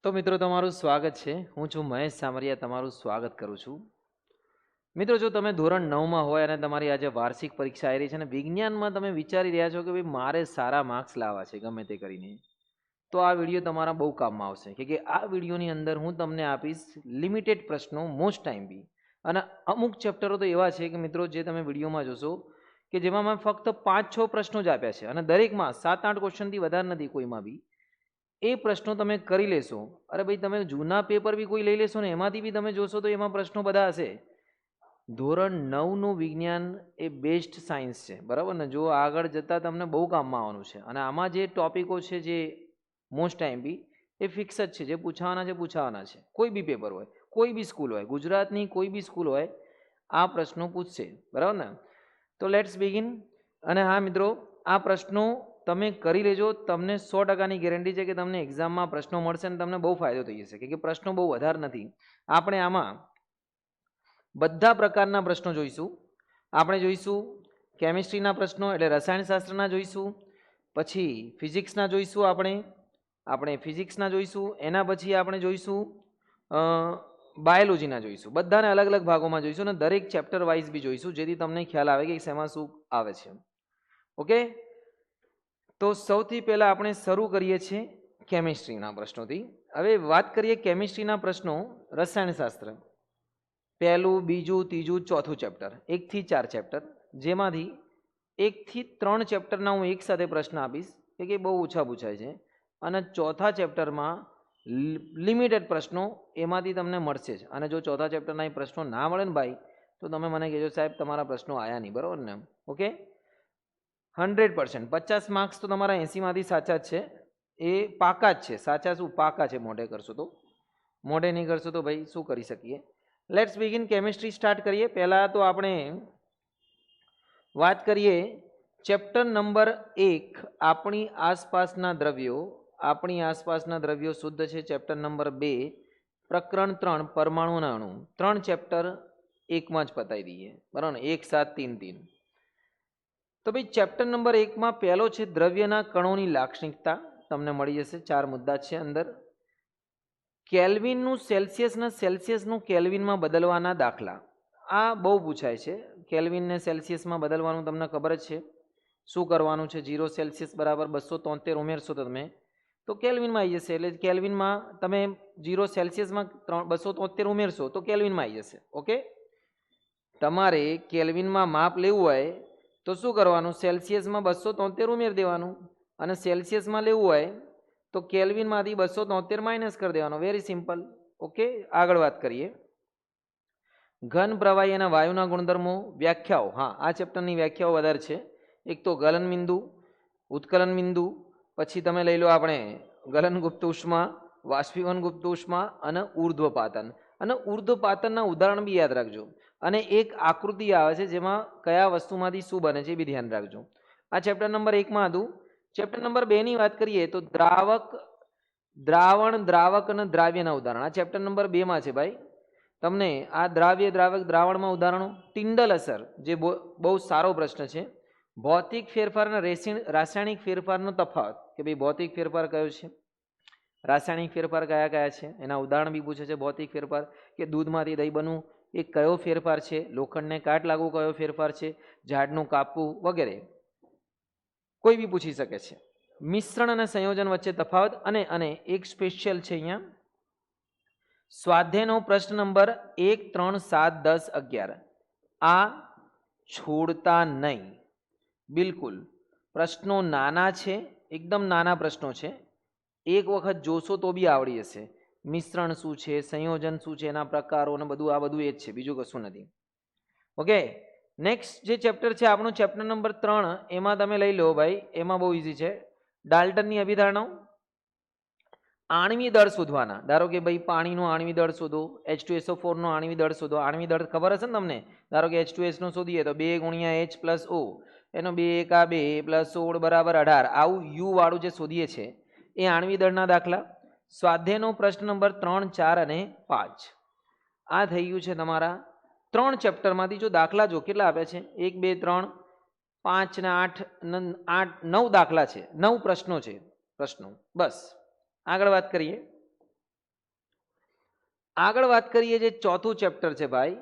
તો મિત્રો તમારું સ્વાગત છે। હું છું મહેશ સામરિયા, તમારું સ્વાગત કરું છું। મિત્રો જો તમે ધોરણ 9માં હોય અને તમારી આજે વાર્ષિક પરીક્ષા આવી રહી છે અને વિજ્ઞાનમાં તમે વિચારી રહ્યા છો કે ભાઈ મારે સારા માર્ક્સ લાવવા છે ગમે તે કરીને, તો આ વિડીયો તમારા બહુ કામમાં આવશે કે આ વિડીયોની અંદર હું તમને આપીશ લિમિટેડ પ્રશ્નો મોસ્ટ ટાઈમ બી। અને અમુક ચેપ્ટરો તો એવા છે કે મિત્રો જે તમે વિડીયોમાં જોશો કે જેમાં મેં ફક્ત 5-6 પ્રશ્નો જ આપ્યા છે અને દરેકમાં 7-8 ક્વેશ્ચનથી વધારે નથી કોઈમાં બી। એ પ્રશ્નો તમે કરી લેશો, અરે ભાઈ તમે જૂના પેપર બી કોઈ લઈ લેશો ને એમાંથી બી તમે જોશો તો એમાં પ્રશ્નો બધા હશે। ધોરણ 9નું વિજ્ઞાન એ બેસ્ટ સાયન્સ છે, બરાબર ને? જો આગળ જતાં તમને બહુ કામમાં આવવાનું છે અને આમાં જે ટોપિકો છે જે મોસ્ટ ટાઈમ બી એ ફિક્સ જ છે, જે પૂછાવાના છે। કોઈ બી પેપર હોય, કોઈ બી સ્કૂલ હોય, ગુજરાતની કોઈ બી સ્કૂલ હોય, આ પ્રશ્નો પૂછશે, બરાબર ને? તો લેટ્સ બિગિન। અને હા મિત્રો, આ પ્રશ્નો તમે કરી લેજો, તમને 100%ની ગેરંટી છે કે તમને એક્ઝામમાં પ્રશ્નો મળશે અને તમને બહુ ફાયદો થઈ જશે કે પ્રશ્નો બહુ વધારે નથી। આપણે આમાં બધા પ્રકારના પ્રશ્નો જોઈશું। આપણે જોઈશું કેમિસ્ટ્રીના પ્રશ્નો એટલે રસાયણશાસ્ત્રના જોઈશું, પછી ફિઝિક્સના જોઈશું, આપણે ફિઝિક્સના જોઈશું, એના પછી આપણે જોઈશું બાયોલોજીના જોઈશું। બધાને અલગ અલગ ભાગોમાં જોઈશું અને દરેક ચેપ્ટર વાઇઝ બી જોઈશું, જેથી તમને ખ્યાલ આવે કે શેમાં શું આવે છે। ઓકે, તો સૌથી પહેલાં આપણે શરૂ કરીએ છીએ કેમિસ્ટ્રીના પ્રશ્નોથી। હવે વાત કરીએ કેમિસ્ટ્રીના પ્રશ્નો, રસાયણશાસ્ત્ર પહેલું, બીજું, ત્રીજું, ચોથું ચેપ્ટર, 1 થી 4 ચેપ્ટર, જેમાંથી 1 થી 3 ચેપ્ટરના હું એક સાથે પ્રશ્ન આપીશ કે બહુ ઓછા પૂછાય છે અને ચોથા ચેપ્ટરમાં લિમિટેડ પ્રશ્નો એમાંથી તમને મળશે જ। અને જો ચોથા ચેપ્ટરના એ પ્રશ્નો ના મળે ને ભાઈ, તો તમે મને કહેજો સાહેબ તમારા પ્રશ્નો આવ્યા નહીં, બરાબર ને? ઓકે, 100%, 50 માર્ક્સ તો તમારા 80માંથી સાચા જ છે, એ પાકા જ છે। સાચા શું, પાકા છે। મોઢે કરશો તો, મોઢે નહીં કરશો તો ભાઈ શું કરી શકીએ। લેટ્સ બિગિન, કેમિસ્ટ્રી સ્ટાર્ટ કરીએ। પહેલાં તો આપણે વાત કરીએ ચેપ્ટર નંબર 1, આપણી આસપાસના દ્રવ્યો। આપણી આસપાસના દ્રવ્યો શુદ્ધ છે। ચેપ્ટર નંબર 2, પ્રકરણ 3, પરમાણુના અણુ। 3 ચેપ્ટર એકમાં જ પતાવી દઈએ, બરાબર ને? 1, 7, 3, 3। તો ભાઈ ચેપ્ટર નંબર 1માં પહેલો છે દ્રવ્યના કણોની લાક્ષણિકતા, તમને મળી જશે। 4 મુદ્દા છે અંદર। કેલ્વિનનું સેલ્સિયસના સેલ્સિયસનું કેલ્વિનમાં બદલવાના દાખલા, આ બહુ પૂછાય છે। કેલ્વિનને સેલ્સિયસમાં બદલવાનું તમને ખબર જ છે, શું કરવાનું છે? 0 સેલ્સિયસ બરાબર 273 ઉમેરશો તો તમે તો કેલ્વિનમાં આવી જશે। એટલે કેલ્વિનમાં તમે 0 સેલ્સિયસમાં 273 ઉમેરશો તો કેલ્વિનમાં આવી જશે। ઓકે, તમારે કેલ્વિનમાં માપ લેવું હોય તો શું કરવાનું? સેલ્સિયસમાં 273 ઉમેર દેવાનું, અને સેલ્સિયસમાં લેવું હોય તો કેલ્વિનમાંથી 273 માઇનસ કરી દેવાનો, વેરી સિમ્પલ। ઓકે, આગળ વાત કરીએ ઘન પ્રવાહી અને વાયુના ગુણધર્મો, વ્યાખ્યાઓ। હા, આ ચેપ્ટરની વ્યાખ્યાઓ વધારે છે। એક તો ગલન બિંદુ, ઉત્કલન બિંદુ, પછી તમે લઈ લો આપણે ગલનગુપ્ત ઉષ્મા, વાષ્પીભવનગુપ્ત ઉષ્મા અને ઉર્ધ્વપાતન। અને ઉર્ધ્વપાતનના ઉદાહરણ બી યાદ રાખજો, અને એક આકૃતિ આવે છે જેમાં કયા વસ્તુમાંથી શું બને છે એ બી ધ્યાન રાખજો। આ ચેપ્ટર નંબર 1માં હતું। ચેપ્ટર નંબર 2ની વાત કરીએ તો દ્રાવક, દ્રાવણ, દ્રાવક અને દ્રાવ્યના ઉદાહરણ, આ ચેપ્ટર નંબર 2માં છે ભાઈ। તમને આ દ્રાવ્ય, દ્રાવક, દ્રાવણમાં ઉદાહરણો। ટિંડલ અસર, જે બહુ સારો પ્રશ્ન છે। ભૌતિક ફેરફાર અને રાસાયણિક ફેરફારનો તફાવત, કે ભાઈ ભૌતિક ફેરફાર કયો છે, રાસાયણિક ફેરફાર કયા કયા છે, એના ઉદાહરણ બી પૂછે છે। ભૌતિક ફેરફાર કે દૂધમાંથી દહીં બનવું એ કયો ફેરફાર છે, લોખંડને કાટ લાગવું કયો ફેરફાર છે, ઝાડનું કાપવું વગેરે કોઈ બી પૂછી શકે છે। મિશ્રણ અને સંયોજન વચ્ચે તફાવત, અને એક સ્પેશિયલ છે અહીંયા સ્વાધ્યાયનો પ્રશ્ન નંબર 1, 3, 7, 10, 11, આ છોડતા નહીં બિલકુલ। પ્રશ્નો નાના છે, એકદમ નાના પ્રશ્નો છે, એક વખત જોશો તો બી આવડી જશે। મિશ્રણ શું છે, સંયોજન શું છે, એના પ્રકારો અને બધું, આ બધું એ જ છે, બીજું કશું નથી। ઓકે, નેક્સ્ટ જે ચેપ્ટર છે આપણું ચેપ્ટર નંબર 3, એમાં તમે લઈ લો ભાઈ, એમાં બહુ ઇઝી છે। ડાલ્ટનની અભિધારણાઓ, આણ્વિક દળ શોધવાના। ધારો કે ભાઈ પાણીનો આણ્વિક દળ શોધો, H2SO4 નો આણ્વિક દળ શોધો। આણ્વિક દળ ખબર હશે ને તમને? ધારો કે H2S નો શોધીએ તો 2 × H + O, એનો 2 × 2 + 16 = 18, આવું યુ વાળું જે શોધીએ છે એ આણ્વિક દળના દાખલા। સ્વાધ્યાયનો પ્રશ્ન નંબર 3, 4 અને 5, આ થઈ ગયું છે તમારા 3 ચેપ્ટરમાંથી। જો દાખલા જો કેટલા આપ્યા છે, 1, 2, 3, 5 ને 8, 9 દાખલા છે, 9 પ્રશ્નો છે, પ્રશ્નો। બસ આગળ વાત કરીએ આગળ વાત કરીએ જે ચોથું ચેપ્ટર છે ભાઈ,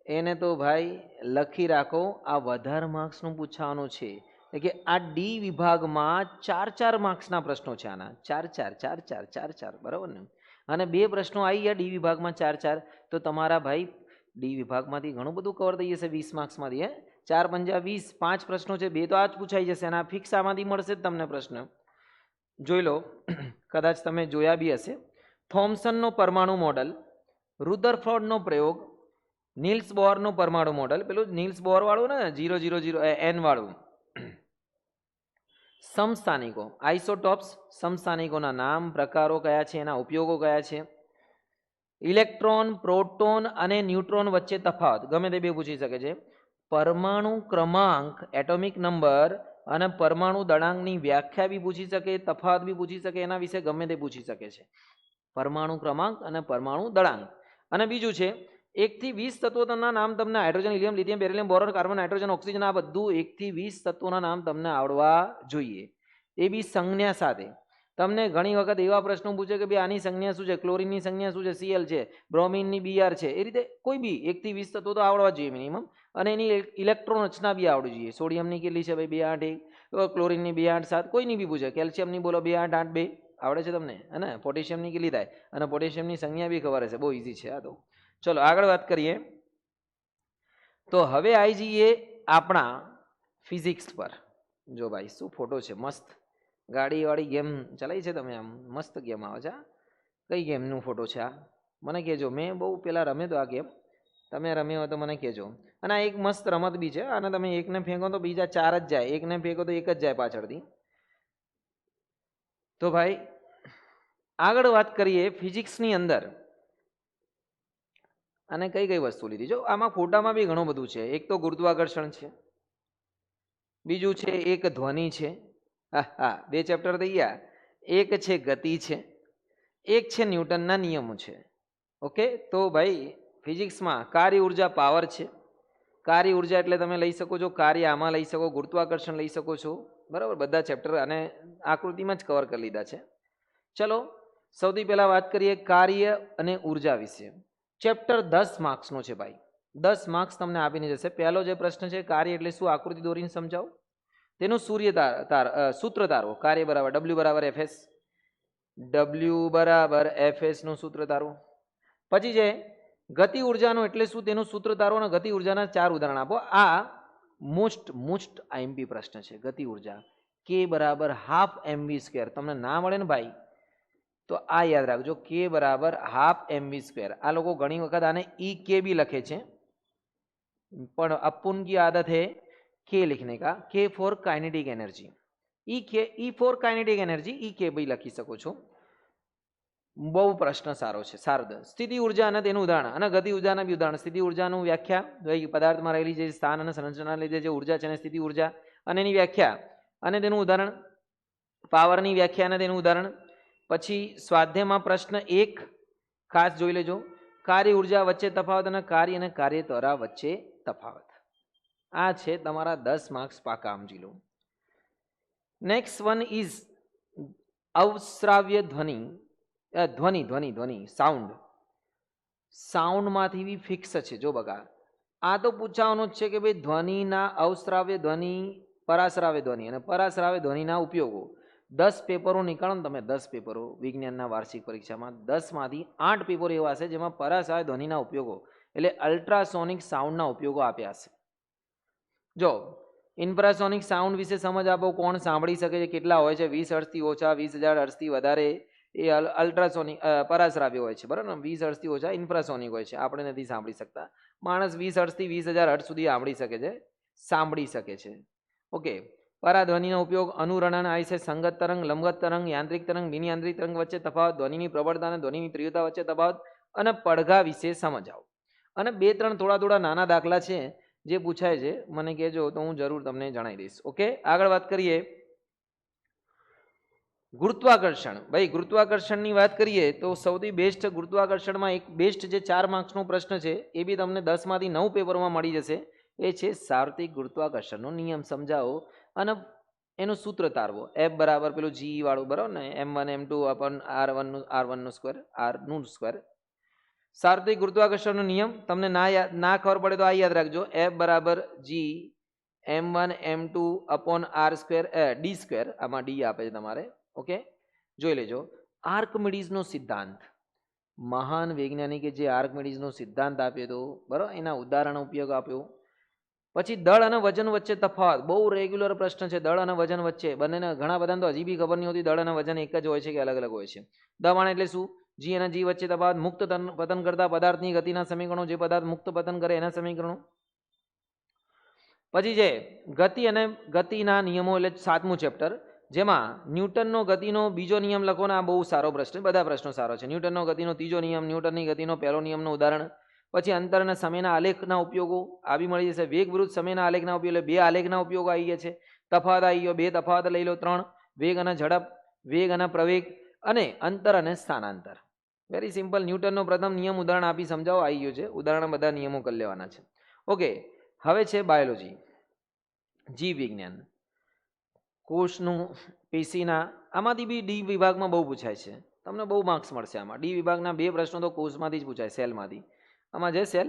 એને તો ભાઈ લખી રાખો, આ વધારે માર્ક્સનું પૂછવાનું છે. એટલે કે આ ડી વિભાગમાં 4 માર્ક્સના પ્રશ્નો છે આના, 4 બરાબર ને. અને 2 પ્રશ્નો આવી ગયા ડી વિભાગમાં 4, તો તમારા ભાઈ ડી વિભાગમાંથી ઘણું બધું કવર થઈ જશે 20 માર્ક્સમાંથી. 4 પંજા 20, 5 પ્રશ્નો છે, 2 તો આ જ પૂછાઈ જશે અને આ ફિક્સ આમાંથી મળશે જ તમને પ્રશ્ન. જોઈ લો, કદાચ તમે જોયા બી હશે. થોમ્સનનો પરમાણુ મોડલ, રુધરફોર્ડનો પ્રયોગ, નીલ્સ બોરનો પરમાણુ મોડલ, પેલું નીલ્સ બોર વાળું ને 000n વાળું. સમસ્થાનિકો, આઇસોટોપ્સ, સમસ્થાનિકોના નામ, પ્રકારો કયા છે, એના ઉપયોગો કયા છે. ઇલેક્ટ્રોન, પ્રોટોન અને ન્યુટ્રોન વચ્ચે તફાવત, ગમે તે બે પૂછી શકે છે. પરમાણુ ક્રમાંક, એટોમિક નંબર અને પરમાણુ દળાંકની વ્યાખ્યા બી પૂછી શકે, તફાવત બી પૂછી શકે, એના વિશે ગમે તે પૂછી શકે છે. પરમાણુ ક્રમાંક અને પરમાણુ દળાંક. અને બીજું છે 1 થી 20 તત્વોના નામ તમને hydrogen, helium, lithium, beryllium, boron, carbon, nitrogen, oxygen, આ બધું 1 થી 20 તત્વોના નામ તમને આવડવા જોઈએ, એ બી સંજ્ઞા સાથે. તમને ઘણી વખત એવા પ્રશ્નો પૂછે કે ભાઈ આની સંજ્ઞા શું છે, ક્લોરિનની સંજ્ઞા શું છે, Cl છે, બ્રોમિનની Br છે, એ રીતે કોઈ બી 1 થી 20 તત્વો તો આવડવા જોઈએ મિનિમમ. અને એની ઇલેક્ટ્રોન રચના બી આવડવી જોઈએ. સોડિયમની કેટલી છે ભાઈ 281, ક્લોરિનની 287, કોઈની બી પૂછે. કેલ્શિયમની બોલો 2882 આવડે છે તમને, અને પોટેશિયમની કેટલી થાય, અને પોટેશિયમની સંજ્ઞા બી ખબર હશે, બહુ ઇઝી છે આ તો. ચલો આગળ વાત કરીએ. તો હવે આવી જઈએ આપણા ફિઝિક્સ પર. જો ભાઈ શું ફોટો છે, મસ્ત ગાડીવાળી ગેમ ચલાવી છે તમે, આમ મસ્ત ગેમ આવે છે. કઈ ગેમનું ફોટો છે આ મને કહેજો, મેં બહુ પહેલાં રમ્યો તો આ ગેમ, તમે રમ્યો હોય તો મને કહેજો. અને આ એક મસ્ત રમત બી છે, અને તમે એકને ફેંકો તો બીજા 4 જ જાય, એકને ફેંકો તો 1 જ જાય પાછળથી. તો ભાઈ આગળ વાત કરીએ ફિઝિક્સની અંદર. અને કઈ કઈ વસ્તુ લીધી, જો આમાં ફોટામાં બી ઘણું બધું છે. એક તો ગુરુત્વાકર્ષણ છે, બીજું છે એક ધ્વનિ છે, હા 2 ચેપ્ટર થઈ ગયા. એક છે ગતિ છે, એક છે ન્યૂટનના નિયમો છે. ઓકે, તો ભાઈ ફિઝિક્સમાં કાર્ય ઉર્જા પાવર છે. કાર્ય ઉર્જા એટલે તમે લઈ શકો છો કાર્ય, આમાં લઈ શકો, ગુરુત્વાકર્ષણ લઈ શકો છો, બરાબર. બધા ચેપ્ટર અને આકૃતિમાં જ કવર કરી લીધા છે. ચલો સૌથી પહેલા વાત કરીએ કાર્ય અને ઉર્જા વિશે. ચેપ્ટર 10 માર્ક્સનો છે ભાઈ, 10 માર્ક્સ તમને આપીને જશે. પહેલો જે પ્રશ્ન છે, કાર્ય એટલે શું, આકૃતિ દોરીને સમજાવો. તેનું સૂત્ર તારો. કાર્ય બરાબર W બરાબર Fs, W બરાબર Fs નું સૂત્ર તારો. પછી છે ગતિ ઉર્જાનો એટલે શું, તેનું સૂત્ર તારો, અને ગતિ ઉર્જાના 4 ઉદાહરણ આપો. આ મોસ્ટ આઈએમપી પ્રશ્ન છે. ગતિ ઉર્જા K બરાબર હાફ mv², તમને ના મળે ને ભાઈ તો આ યાદ રાખજો, K બરાબર હાફ mv². આ લોકો ઘણી વખત આને EK भी લખે છે, પણ अपन की आदत है K लिखने का. K for kinetic energy, E for kinetic energy, EK भी લખી શકો છો. બહુ પ્રશ્ન સારો છે. શારદ સ્થિતિ ઉર્જા અને તેનું ઉદાહરણ, અને ગતિ ઉર્જાના બી ઉદાહરણ. સ્થિતિ ઉર્જાનું વ્યાખ્યા, પદાર્થમાં રહેલી જે સ્થાન અને સંરચના લીધે જે ઉર્જા છે એને સ્થિતિ ઉર્જા, અને એની વ્યાખ્યા અને તેનું ઉદાહરણ. પાવરની વ્યાખ્યા અને તેનું ઉદાહરણ. પછી સ્વાધ્યાયમાં પ્રશ્ન 1 ખાસ જોઈ લેજો, કાર્ય ઉર્જા વચ્ચે તફાવત અને કાર્ય ત્વરા વચ્ચે તફાવત. આ છે તમારા 10 માર્ક્સ પાકા, સમજી લો. નેક્સ્ટ વન ઇઝ અવશ્રાવ્ય ધ્વનિ, સાઉન્ડ. સાઉન્ડમાંથી બી ફિક્સ છે. જો બગા આ તો પૂછવાનું જ છે કે ભાઈ ધ્વનિના અવશ્રાવ્ય ધ્વનિ, પરાશ્રાવ્ય ધ્વનિ અને પરાશ્રાવ્ય ધ્વનિના ઉપયોગો. 10 પેપરો નીકાળો ને તમે, 10 પેપરો વિજ્ઞાનના વાર્ષિક પરીક્ષામાં, 10માંથી 8 પેપરો એવા છે જેમાં પરાશ્રાવ્ય ધ્વનિના ઉપયોગો એટલે અલ્ટ્રાસોનિક સાઉન્ડના ઉપયોગો આપ્યા છે. જો ઇન્ફ્રાસોનિક સાઉન્ડ વિશે સમજ આપો, કોણ સાંભળી શકે છે, કેટલા હોય છે, 20 હર્ટ્ઝથી ઓછા, 20,000 હર્ટ્ઝથી વધારે એ અલ્ટ્રાસોનિક પરાશ્રાવ્ય હોય છે, બરાબર. 20 હર્ટ્ઝથી ઓછા ઇન્ફ્રાસોનિક હોય છે, આપણે નથી સાંભળી શકતા. માણસ 20 હર્ટ્ઝથી 20,000 હર્ટ્ઝ સુધી સાંભળી શકે છે. ઓકે, પરાધ્વનિનો ઉપયોગ અનુરણન આવે છે, સંગત તરંગ, લંબગત તરંગ, યાંત્રિક તરંગ, બિન યાંત્રિક તરંગ વચ્ચે તફાવત, ધ્વનિની પ્રબળતા અને ધ્વનિની તીવ્રતા વચ્ચે તફાવત, અને પડઘા વિશે સમજાવો. અને 2-3 થોડા નાના દાખલા છે જે પૂછાય છે, મને કહેજો તો હું જરૂર તમને જણાવી દઈશ. ઓકે, આગળ વાત કરીએ ગુરુત્વાકર્ષણ. ભાઈ ગુરુત્વાકર્ષણની વાત કરીએ તો સૌથી બેસ્ટ ગુરુત્વાકર્ષણમાં એક બેસ્ટ જે 4 માર્ક્સનો પ્રશ્ન છે, એ બી તમને 10માંથી 9 પેપરમાં મળી જશે. એ છે સાર્વત્રિક ગુરુત્વાકર્ષણનો નિયમ સમજાવો અને એનું સૂત્ર તારવો. F બરાબર પેલું G વાળું, બરાબર ને, M1 M2 અપન R1 નું સ્ક્વેર, R નું સ્ક્વેર. સાર્વત્રિક ગુરુત્વાકર્ષણનો નિયમ તમને ના ખબર પડે તો આ યાદ રાખજો, F બરાબર G m1 m2 upon r square d square, આમાં d આપે છે તમારે. ઓકે, જોઈ લેજો. આર્કમિડીઝનો સિદ્ધાંત, મહાન વૈજ્ઞાનિકે જે આર્કમિડીઝનો સિદ્ધાંત આપ્યો હતો, બરાબર, એના ઉદાહરણ ઉપયોગ આપ્યો. પછી દળ અને વજન વચ્ચે તફાવત, બહુ રેગ્યુલર પ્રશ્ન છે. દળ અને વજન વચ્ચે બંનેને ઘણા બધાને તો હજી બી ખબર નહીં હોતી દળ અને વજન એક જ હોય છે કે અલગ અલગ હોય છે. દબાણ એટલે શું? જી અને જી વચ્ચે તફાવત. મુક્ત પતન કરતા પદાર્થની ગતિના સમીકરણો, જે પદાર્થ મુક્ત પતન કરે એના સમીકરણો. પછી છે ગતિ અને ગતિના નિયમો, એટલે 7મું ચેપ્ટર, જેમાં ન્યૂટનનો ગતિનો બીજો નિયમ લખો ને. આ બહુ સારો પ્રશ્ન, બધા પ્રશ્નો સારો છે. ન્યૂટનનો ગતિનો ત્રીજો નિયમ, ન્યૂટનની ગતિનો પહેલો નિયમનું ઉદાહરણ. પછી અંતર અને સમયના આલેખના ઉપયોગો આવી મળી જશે. વેગ વિરુદ્ધ સમયના આલેખના ઉપયોગ, એટલે 2 આલેખના ઉપયોગો આવી ગયા છે. તફાવત આવી ગયો, 2 તફાવત લઈ લો. 3 વેગ અને ઝડપ, વેગ અને પ્રવેગ, અને અંતર અને સ્થાનાંતર. Very simple. ન્યૂટનનો પ્રથમ નિયમ ઉદાહરણ આપી સમજાવો, આવી ગયું છે ઉદાહરણ. બધા નિયમો કરી લેવાના છે. ઓકે, હવે છે બાયોલોજી, જીવ વિજ્ઞાન, કોષનું, પેશીના. આમાંથી બી ડી વિભાગમાં બહુ પૂછાય છે, તમને બહુ માર્ક્સ મળશે આમાં. ડી વિભાગના 2 પ્રશ્નો તો કોષમાંથી જ પૂછાય, સેલમાંથી. આમાં જે સેલ,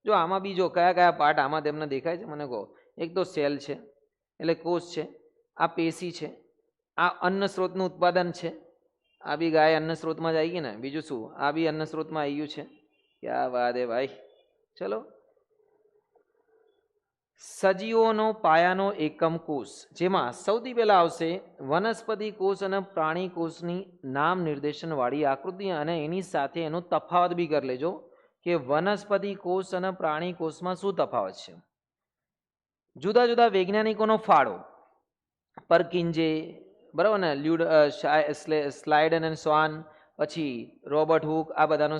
જો આમાં બી જો કયા કયા પાર્ટ આમાં તેમને દેખાય છે મને કહો. એક તો સેલ છે, એટલે કોષ છે. આ પેશી છે. આ અન્ન સ્ત્રોતનું ઉત્પાદન છે. આ બી ગાય અન્ન સ્ત્રોતમાં જ આવી ગઈ ને. બીજું શું? આ બી અન્ન સ્ત્રોતમાં આવી ગયું છે. ક્યાં વાત હે ભાઈ. ચલો, સજીવોનો પાયાનો એકમ કોષ, જેમાં સૌથી પહેલા આવશે વનસ્પતિ કોષ અને પ્રાણી કોષની નામ નિર્દેશન વાળી આકૃતિ, અને એની સાથે એનો તફાવત બી કરી લેજો કે વનસ્પતિ કોષ અને પ્રાણી કોષમાં શું તફાવત છે. જુદા જુદા વૈજ્ઞાનિકોનો ફાળો, પરકિંજે, બરાબર ને, સ્લાઇડન એન્ડ સ્વાન, પછી રોબર્ટ હુક, આ બધાનો.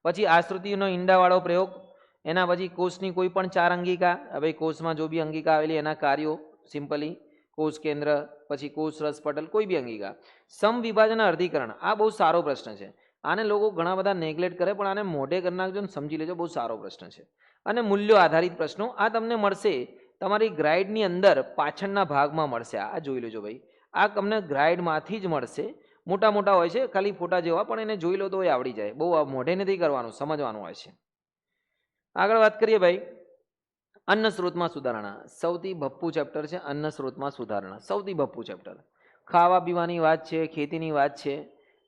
પછી આશ્રુતિનો ઈંડાવાળો પ્રયોગ. એના પછી કોષની કોઈ પણ 4 અંગિકા, હવે કોષમાં જો બી અંગિકા આવેલી એના કાર્યો સિમ્પલી, કોષ કેન્દ્ર, પછી કોષ રસ પટલ, કોઈ બી અંગિકા. સમવિભાજન અર્ધીકરણ, આ બહુ સારો પ્રશ્ન છે. આને લોકો ઘણા બધા નેગ્લેક્ટ કરે, પણ આને મોઢે કરી નાખજો ને સમજી લેજો, બહુ સારો પ્રશ્ન છે. અને મૂલ્યો આધારિત પ્રશ્નો, આ તમને મળશે તમારી ગ્રાઇડની અંદર પાછળના ભાગમાં મળશે. આ જોઈ લેજો ભાઈ, આ તમને ગ્રાઇડમાંથી જ મળશે. મોટા મોટા હોય છે, ખાલી ફોટા જેવા, પણ એને જોઈ લો તો એ આવડી જાય. બહુ મોઢે નથી કરવાનું, સમજવાનું હોય છે. આગળ વાત કરીએ ભાઈ, અન્ન સ્ત્રોતમાં સુધારણા. સૌથી ભપ્પું ચેપ્ટર છે અન્ન સ્ત્રોતમાં સુધારણા, સૌથી ભપ્પું ચેપ્ટર. ખાવા પીવાની વાત છે, ખેતીની વાત છે,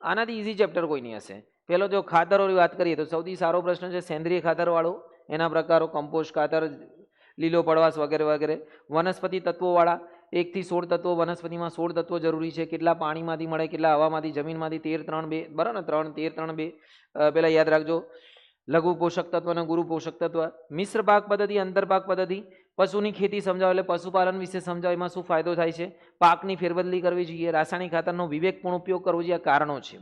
આનાથી ઇઝી ચેપ્ટર કોઈ નહીં હશે. પેલો જો ખાતરોની વાત કરીએ તો સૌથી સારો પ્રશ્ન છે સેન્દ્રિય ખાતરવાળો, એના પ્રકારો કમ્પોસ્ટ ખાતર, લીલો પડવાશ વગેરે વગેરે. વનસ્પતિ તત્વોવાળા, 1 થી 16 તત્વો, વનસ્પતિમાં 16 તત્વો જરૂરી છે. કેટલા પાણીમાંથી મળે, કેટલા હવામાંથી, જમીનમાંથી. 13, 3, 2, બરાબર ને, 3, 13, 3, 2. પેલા યાદ રાખજો, લઘુ પોષક તત્વ અને ગુરુ પોષક તત્વ. મિશ્ર પાક પદ્ધતિ, અંતર પાક પદ્ધતિ. પશુની ખેતી સમજાવો, એટલે પશુપાલન વિશે સમજાવો, એમાં શું ફાયદો થાય છે. પાકની ફેરબદલી કરવી જોઈએ, રાસાયણિક ખાતરનો વિવેકપૂર્ણ ઉપયોગ કરવો જોઈએ, આ કારણો છે.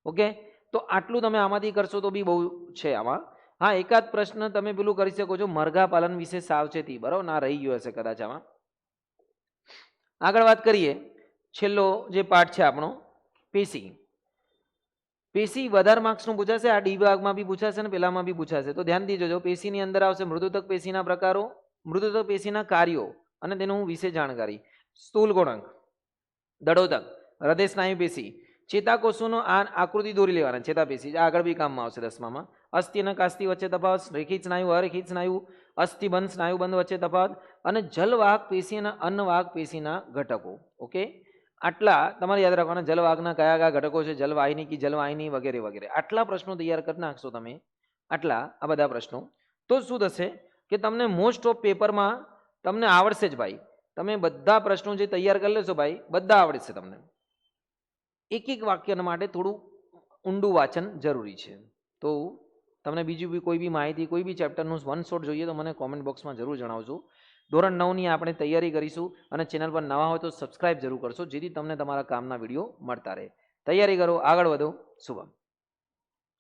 ઓકે, તો આટલું તમે આમાંથી કરશો તો બી બહુ છે આમાં. હા, એકાદ પ્રશ્ન તમે પેલું કરી શકો છો, મરઘા પાલન વિશે સાવચેતી, બરાબર, ના રહી ગયો હશે કદાચ આમાં. આગળ વાત કરીએ, છેલ્લો જે પાર્ટ છે આપણો, પેશી. પેશી વધારે માર્ક્સનું પૂછાશે, આ ડી વિભાગમાં બી પૂછાશે ને પેલામાં બી પૂછાશે, તો ધ્યાન દીજો. પેશીની અંદર આવશે મૃદુતક પેશીના પ્રકારો, મૃદુતક પેશીના કાર્યો અને તેનું વિશે જાણકારી. સ્થૂલ ગુણક, દડોતક, હૃદય સ્નાયુ પેશી, ચેતાકોષોનો આ આકૃતિ દોરી લેવાના, ચેતાપેશી આગળ બી કામમાં આવશે 10મામાં. અસ્થિ અને કાસ્તિ વચ્ચે તફાવત, રેખિત સ્નાયુ, અરેખિત સ્નાયુ, અસ્થિબંધ, સ્નાયુબંધ વચ્ચે તફાવત, અને જલવાહક પેશી અને અન્નવાહક પેશીના ઘટકો. ઓકે, આટલા તમારે યાદ રાખવાના. જલવાહકના કયા કયા ઘટકો છે, જલવાહિની કે જલવાહિની વગેરે વગેરે. આટલા પ્રશ્નો તૈયાર કરી નાખશો તમે, આટલા આ બધા પ્રશ્નો, તો શું થશે કે તમને મોસ્ટ ઓફ પેપરમાં તમને આવડશે જ ભાઈ. તમે બધા પ્રશ્નો જે તૈયાર કરી લેશો ભાઈ, બધા આવડશે તમને. એક એક વાક્ય માટે થોડું ઊંડું વાંચન જરૂરી છે. તો તમને બીજું બી કોઈ બી માહિતી, કોઈ બી ચેપ્ટરનું વન શોટ જોઈએ તો મને કોમેન્ટ બોક્સમાં જરૂર જણાવજો. ધોરણ 9ની આપણે તૈયારી કરીશું, અને ચેનલ પર નવા હોય તો સબસ્ક્રાઇબ જરૂર કરશો, જેથી તમને તમારા કામના વિડીયો મળતા રહે. તૈયારી કરો, આગળ વધો. શુભમ.